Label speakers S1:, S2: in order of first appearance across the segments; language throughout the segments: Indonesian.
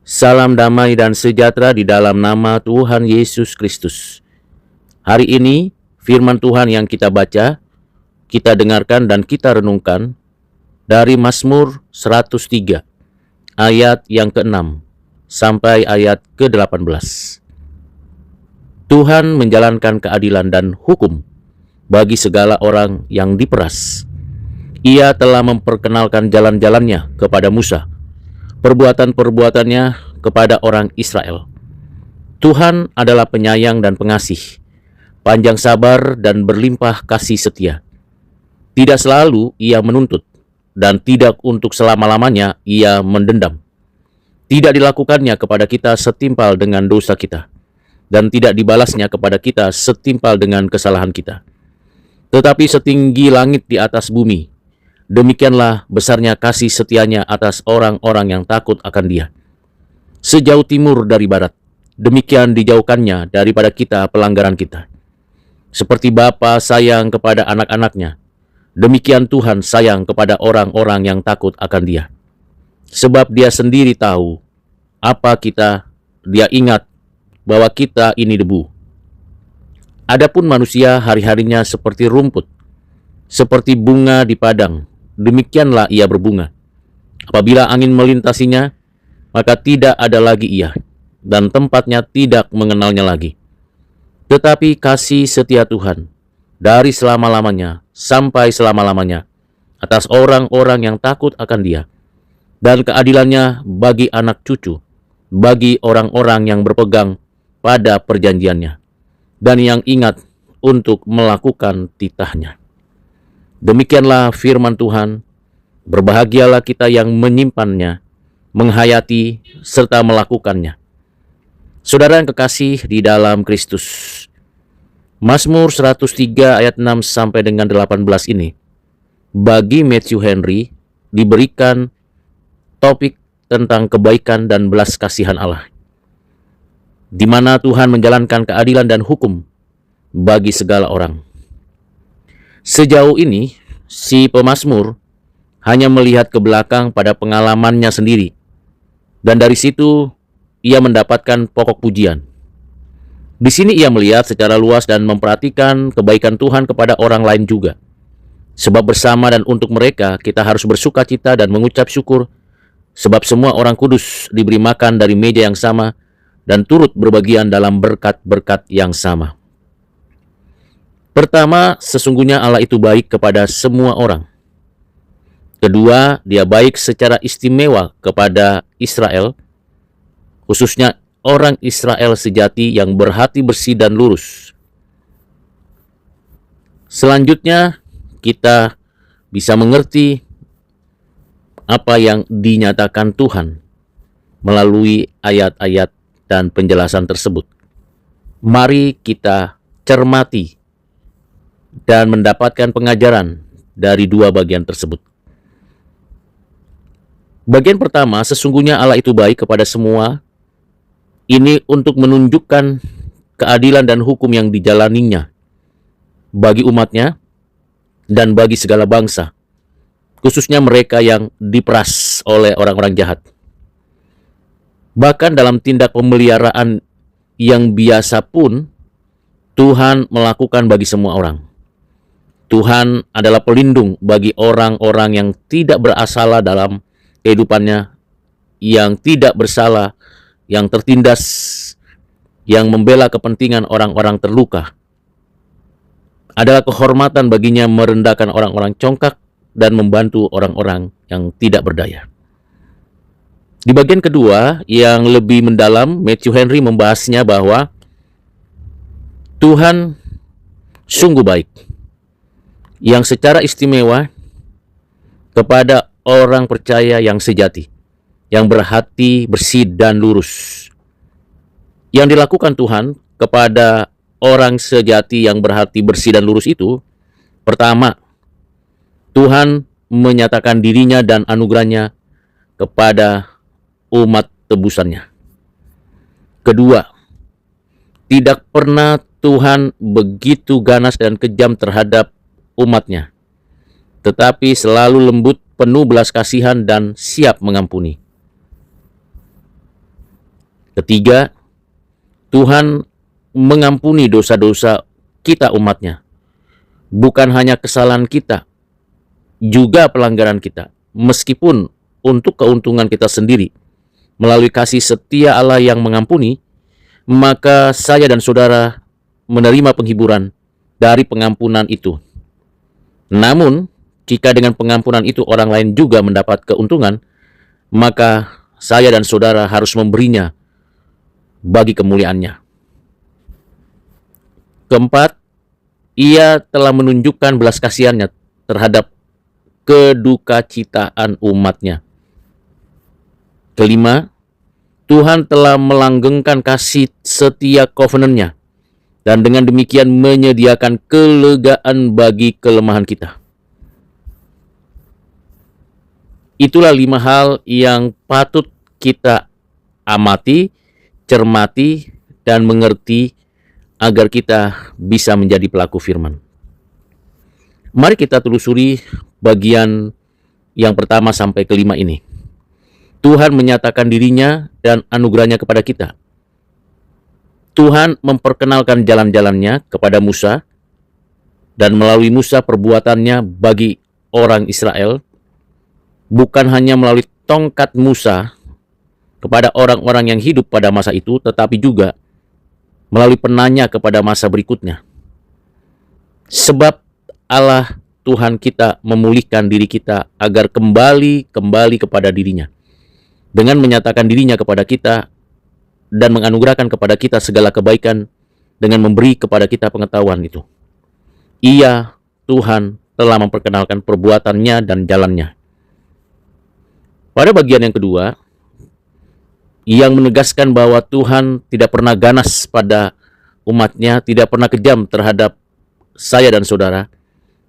S1: Salam damai dan sejahtera di dalam nama Tuhan Yesus Kristus. Hari ini, firman Tuhan yang kita baca, kita dengarkan dan kita renungkan dari Mazmur 103, ayat yang ke-6 sampai ayat ke-18. Tuhan menjalankan keadilan dan hukum bagi segala orang yang diperas. Ia telah memperkenalkan jalan-jalannya kepada Musa, perbuatan-perbuatannya kepada orang Israel. Tuhan adalah penyayang dan pengasih, panjang sabar dan berlimpah kasih setia. Tidak selalu ia menuntut, dan tidak untuk selama-lamanya ia mendendam. Tidak dilakukannya kepada kita setimpal dengan dosa kita, dan tidak dibalasnya kepada kita setimpal dengan kesalahan kita. Tetapi setinggi langit di atas bumi, demikianlah besarnya kasih setianya atas orang-orang yang takut akan Dia. Sejauh timur dari barat, demikian dijauhkannya daripada kita pelanggaran kita. Seperti Bapa sayang kepada anak-anaknya, demikian Tuhan sayang kepada orang-orang yang takut akan Dia. Sebab Dia sendiri tahu apa kita, Dia ingat bahwa kita ini debu. Adapun manusia hari-harinya seperti rumput, seperti bunga di padang, demikianlah ia berbunga. Apabila angin melintasinya, maka tidak ada lagi ia, dan tempatnya tidak mengenalnya lagi. Tetapi kasih setia Tuhan dari selama-lamanya sampai selama-lamanya atas orang-orang yang takut akan Dia, dan keadilannya bagi anak cucu, bagi orang-orang yang berpegang pada perjanjiannya, dan yang ingat untuk melakukan titahnya. Demikianlah firman Tuhan. Berbahagialah kita yang menyimpannya, menghayati, serta melakukannya. Saudara yang kekasih di dalam Kristus, Mazmur 103 ayat 6 sampai dengan 18 ini, bagi Matthew Henry, diberikan topik tentang kebaikan dan belas kasihan Allah, di mana Tuhan menjalankan keadilan dan hukum bagi segala orang. Sejauh ini, si pemazmur hanya melihat ke belakang pada pengalamannya sendiri, dan dari situ ia mendapatkan pokok pujian. Di sini ia melihat secara luas dan memperhatikan kebaikan Tuhan kepada orang lain juga. Sebab bersama dan untuk mereka kita harus bersuka cita dan mengucap syukur, sebab semua orang kudus diberi makan dari meja yang sama dan turut berbagian dalam berkat-berkat yang sama. Pertama, sesungguhnya Allah itu baik kepada semua orang. Kedua, Dia baik secara istimewa kepada Israel, khususnya orang Israel sejati yang berhati bersih dan lurus. Selanjutnya, kita bisa mengerti apa yang dinyatakan Tuhan melalui ayat-ayat dan penjelasan tersebut. Mari kita cermati dan mendapatkan pengajaran dari dua bagian tersebut. Bagian pertama, sesungguhnya Allah itu baik kepada semua. Ini untuk menunjukkan keadilan dan hukum yang dijalaninya bagi umatnya dan bagi segala bangsa, khususnya mereka yang diperas oleh orang-orang jahat. Bahkan dalam tindak pemeliharaan yang biasa pun, Tuhan melakukan bagi semua orang. Tuhan adalah pelindung bagi orang-orang yang tidak bersalah dalam kehidupannya, yang tidak bersalah, yang tertindas, yang membela kepentingan orang-orang terluka. Adalah kehormatan baginya merendahkan orang-orang congkak dan membantu orang-orang yang tidak berdaya. Di bagian kedua, yang lebih mendalam, Matthew Henry membahasnya bahwa Tuhan sungguh baik, yang secara istimewa kepada orang percaya yang sejati, yang berhati bersih dan lurus. Yang dilakukan Tuhan kepada orang sejati yang berhati bersih dan lurus itu, pertama, Tuhan menyatakan dirinya dan anugerahnya kepada umat tebusannya. Kedua, tidak pernah Tuhan begitu ganas dan kejam terhadap umatnya, tetapi selalu lembut, penuh belas kasihan dan siap mengampuni. Ketiga, Tuhan mengampuni dosa-dosa kita umatnya. Bukan hanya kesalahan kita, juga pelanggaran kita. Meskipun untuk keuntungan kita sendiri, melalui kasih setia Allah yang mengampuni, maka saya dan saudara menerima penghiburan dari pengampunan itu. Namun, jika dengan pengampunan itu orang lain juga mendapat keuntungan, maka saya dan saudara harus memberinya bagi kemuliaannya. Keempat, Ia telah menunjukkan belas kasihannya terhadap kedukacitaan umatnya. Kelima, Tuhan telah melanggengkan kasih setia covenant-Nya dan dengan demikian menyediakan kelegaan bagi kelemahan kita. Itulah 5 hal yang patut kita amati, cermati, dan mengerti agar kita bisa menjadi pelaku firman. Mari kita telusuri bagian yang pertama sampai kelima ini. Tuhan menyatakan dirinya dan anugerahnya kepada kita. Tuhan memperkenalkan jalan-jalannya kepada Musa, dan melalui Musa perbuatannya bagi orang Israel, bukan hanya melalui tongkat Musa kepada orang-orang yang hidup pada masa itu, tetapi juga melalui penanya kepada masa berikutnya. Sebab Allah Tuhan kita memulihkan diri kita agar kembali kepada dirinya, dengan menyatakan dirinya kepada kita dan menganugerahkan kepada kita segala kebaikan dengan memberi kepada kita pengetahuan itu. Ia, Tuhan, telah memperkenalkan perbuatannya dan jalannya. Pada bagian yang kedua, yang menegaskan bahwa Tuhan tidak pernah ganas pada umatnya, tidak pernah kejam terhadap saya dan saudara.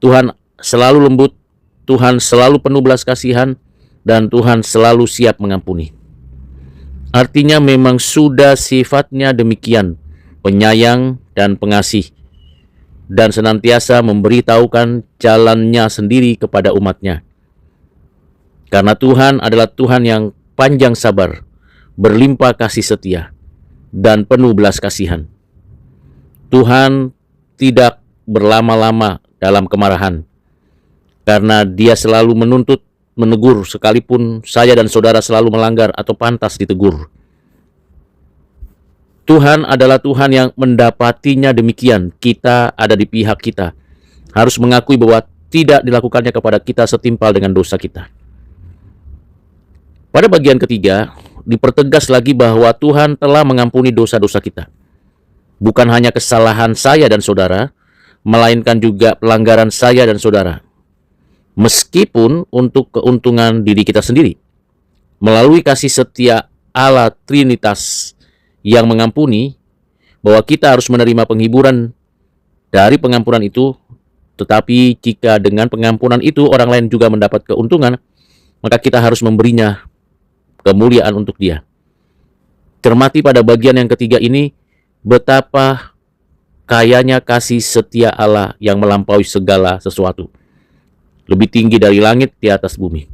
S1: Tuhan selalu lembut, Tuhan selalu penuh belas kasihan, dan Tuhan selalu siap mengampuni. Artinya memang sudah sifatnya demikian, penyayang dan pengasih, dan senantiasa memberitahukan jalannya sendiri kepada umatnya. Karena Tuhan adalah Tuhan yang panjang sabar, berlimpah kasih setia, dan penuh belas kasihan. Tuhan tidak berlama-lama dalam kemarahan, karena Dia selalu menuntut, menegur, sekalipun saya dan saudara selalu melanggar atau pantas ditegur. Tuhan adalah Tuhan yang mendapatinya demikian. Kita ada di pihak kita, harus mengakui bahwa tidak dilakukannya kepada kita setimpal dengan dosa kita. Pada bagian ketiga, dipertegas lagi bahwa Tuhan telah mengampuni dosa-dosa kita. Bukan hanya kesalahan saya dan saudara, melainkan juga pelanggaran saya dan saudara. Meskipun untuk keuntungan diri kita sendiri. Melalui kasih setia Allah Trinitas yang mengampuni, bahwa kita harus menerima penghiburan dari pengampunan itu, tetapi jika dengan pengampunan itu orang lain juga mendapat keuntungan, maka kita harus memberinya kemuliaan untuk Dia. Cermati pada bagian yang ketiga ini, betapa kayanya kasih setia Allah yang melampaui segala sesuatu, lebih tinggi dari langit di atas bumi.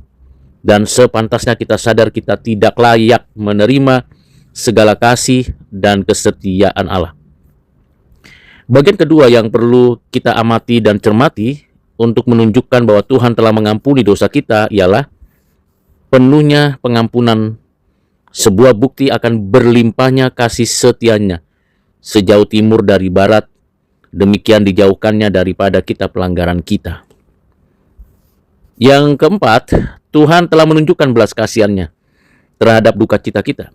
S1: Dan sepantasnya kita sadar kita tidak layak menerima segala kasih dan kesetiaan Allah. Bagian kedua yang perlu kita amati dan cermati untuk menunjukkan bahwa Tuhan telah mengampuni dosa kita ialah penuhnya pengampunan, sebuah bukti akan berlimpahnya kasih setianya sejauh timur dari barat, demikian dijauhkannya daripada kita pelanggaran kita. Yang keempat, Tuhan telah menunjukkan belas kasihannya terhadap duka cita kita.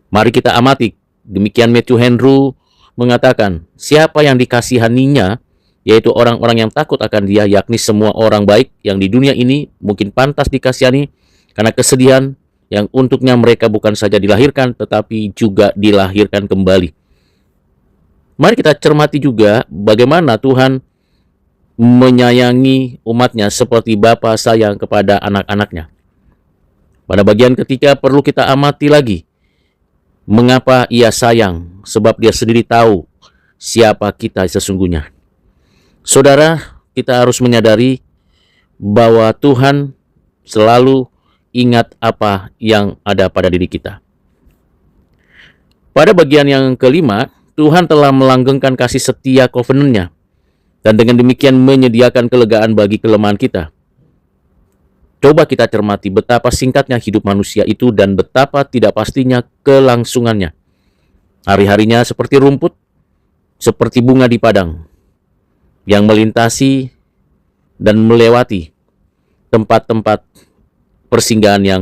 S1: Mari kita amati, demikian Matthew Henry mengatakan, siapa yang dikasihaninya, yaitu orang-orang yang takut akan Dia, yakni semua orang baik yang di dunia ini mungkin pantas dikasihani, karena kesedihan yang untuknya mereka bukan saja dilahirkan, tetapi juga dilahirkan kembali. Mari kita cermati juga bagaimana Tuhan menyayangi umatnya seperti Bapa sayang kepada anak-anaknya. Pada bagian ketiga perlu kita amati lagi, mengapa Ia sayang, sebab Dia sendiri tahu siapa kita sesungguhnya. Saudara, kita harus menyadari bahwa Tuhan selalu ingat apa yang ada pada diri kita. Pada bagian yang kelima, Tuhan telah melanggengkan kasih setia covenant-Nya, dan dengan demikian menyediakan kelegaan bagi kelemahan kita. Coba kita cermati betapa singkatnya hidup manusia itu dan betapa tidak pastinya kelangsungannya. Hari-harinya seperti rumput, seperti bunga di padang, yang melintasi dan melewati tempat-tempat persinggahan yang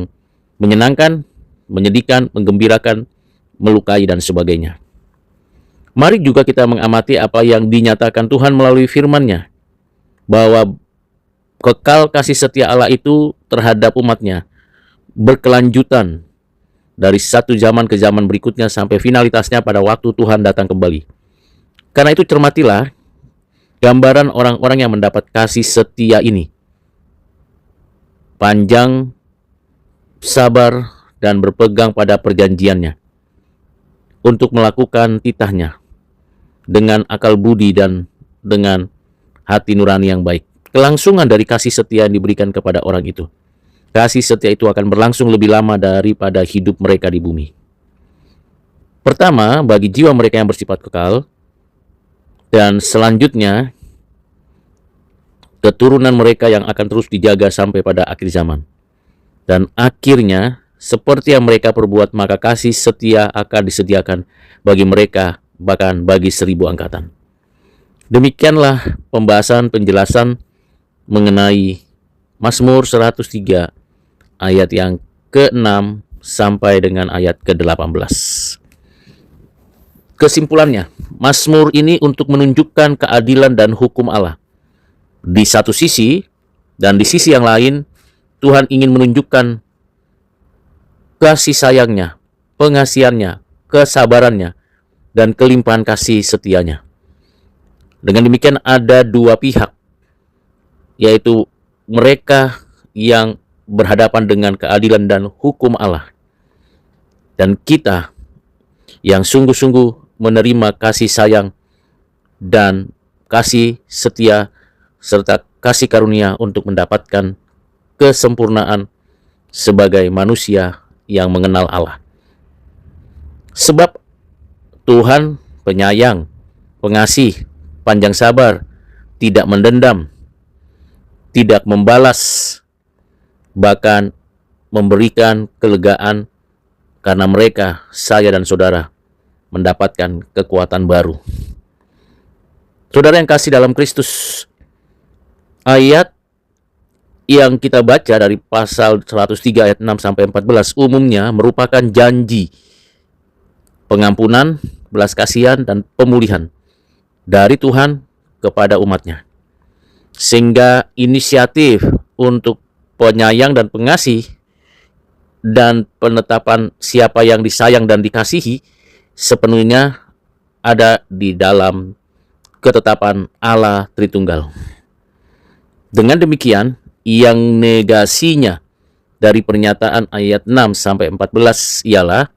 S1: menyenangkan, menyedihkan, menggembirakan, melukai, dan sebagainya. Mari juga kita mengamati apa yang dinyatakan Tuhan melalui firman-Nya, bahwa kekal kasih setia Allah itu terhadap umatnya berkelanjutan dari satu zaman ke zaman berikutnya sampai finalitasnya pada waktu Tuhan datang kembali. Karena itu cermatilah gambaran orang-orang yang mendapat kasih setia ini. Panjang, sabar, dan berpegang pada perjanjiannya untuk melakukan titahnya dengan akal budi dan dengan hati nurani yang baik. Kelangsungan dari kasih setia yang diberikan kepada orang itu. Kasih setia itu akan berlangsung lebih lama daripada hidup mereka di bumi. Pertama, bagi jiwa mereka yang bersifat kekal, dan selanjutnya keturunan mereka yang akan terus dijaga sampai pada akhir zaman. Dan akhirnya, seperti yang mereka perbuat, maka kasih setia akan disediakan bagi mereka, bahkan bagi 1000 angkatan. Demikianlah pembahasan penjelasan mengenai Mazmur 103 ayat yang ke-6 sampai dengan ayat ke-18. Kesimpulannya, Mazmur ini untuk menunjukkan keadilan dan hukum Allah. Di satu sisi, dan di sisi yang lain, Tuhan ingin menunjukkan kasih sayangnya, pengasihannya, kesabarannya, dan kelimpahan kasih setianya. Dengan demikian ada dua pihak, yaitu mereka yang berhadapan dengan keadilan dan hukum Allah, dan kita yang sungguh-sungguh menerima kasih sayang dan kasih setia serta kasih karunia untuk mendapatkan kesempurnaan sebagai manusia yang mengenal Allah. Sebab Tuhan penyayang, pengasih, panjang sabar, tidak mendendam, tidak membalas, bahkan memberikan kelegaan karena mereka, saya dan saudara, mendapatkan kekuatan baru. Saudara yang kasih dalam Kristus, ayat yang kita baca dari pasal 103 ayat 6 sampai 14 umumnya merupakan janji pengampunan, belas kasihan, dan pemulihan dari Tuhan kepada umatnya. Sehingga inisiatif untuk penyayang dan pengasih dan penetapan siapa yang disayang dan dikasihi sepenuhnya ada di dalam ketetapan Allah Tritunggal. Dengan demikian, yang negasinya dari pernyataan ayat 6 sampai 14 ialah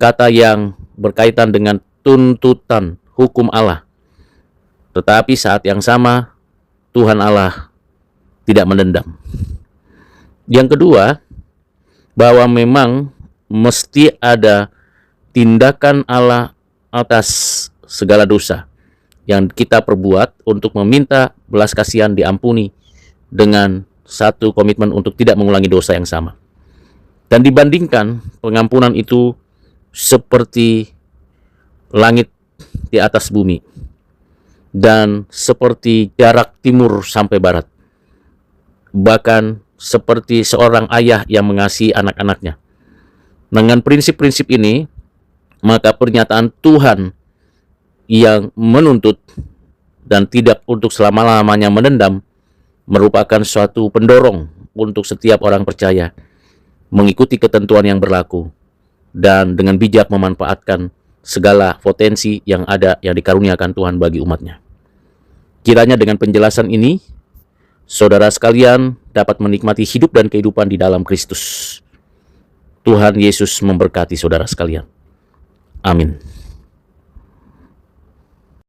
S1: kata yang berkaitan dengan tuntutan hukum Allah. Tetapi saat yang sama, Tuhan Allah tidak mendendam. Yang kedua, bahwa memang mesti ada tindakan Allah atas segala dosa yang kita perbuat untuk meminta belas kasihan diampuni dengan satu komitmen untuk tidak mengulangi dosa yang sama. Dan dibandingkan pengampunan itu seperti langit di atas bumi dan seperti jarak timur sampai barat, bahkan seperti seorang ayah yang mengasihi anak-anaknya. Dengan prinsip-prinsip ini, maka pernyataan Tuhan yang menuntut dan tidak untuk selama-lamanya menendam merupakan suatu pendorong untuk setiap orang percaya mengikuti ketentuan yang berlaku dan dengan bijak memanfaatkan segala potensi yang ada yang dikaruniakan Tuhan bagi umatnya. Kiranya dengan penjelasan ini, saudara sekalian dapat menikmati hidup dan kehidupan di dalam Kristus. Tuhan Yesus memberkati saudara sekalian. Amin.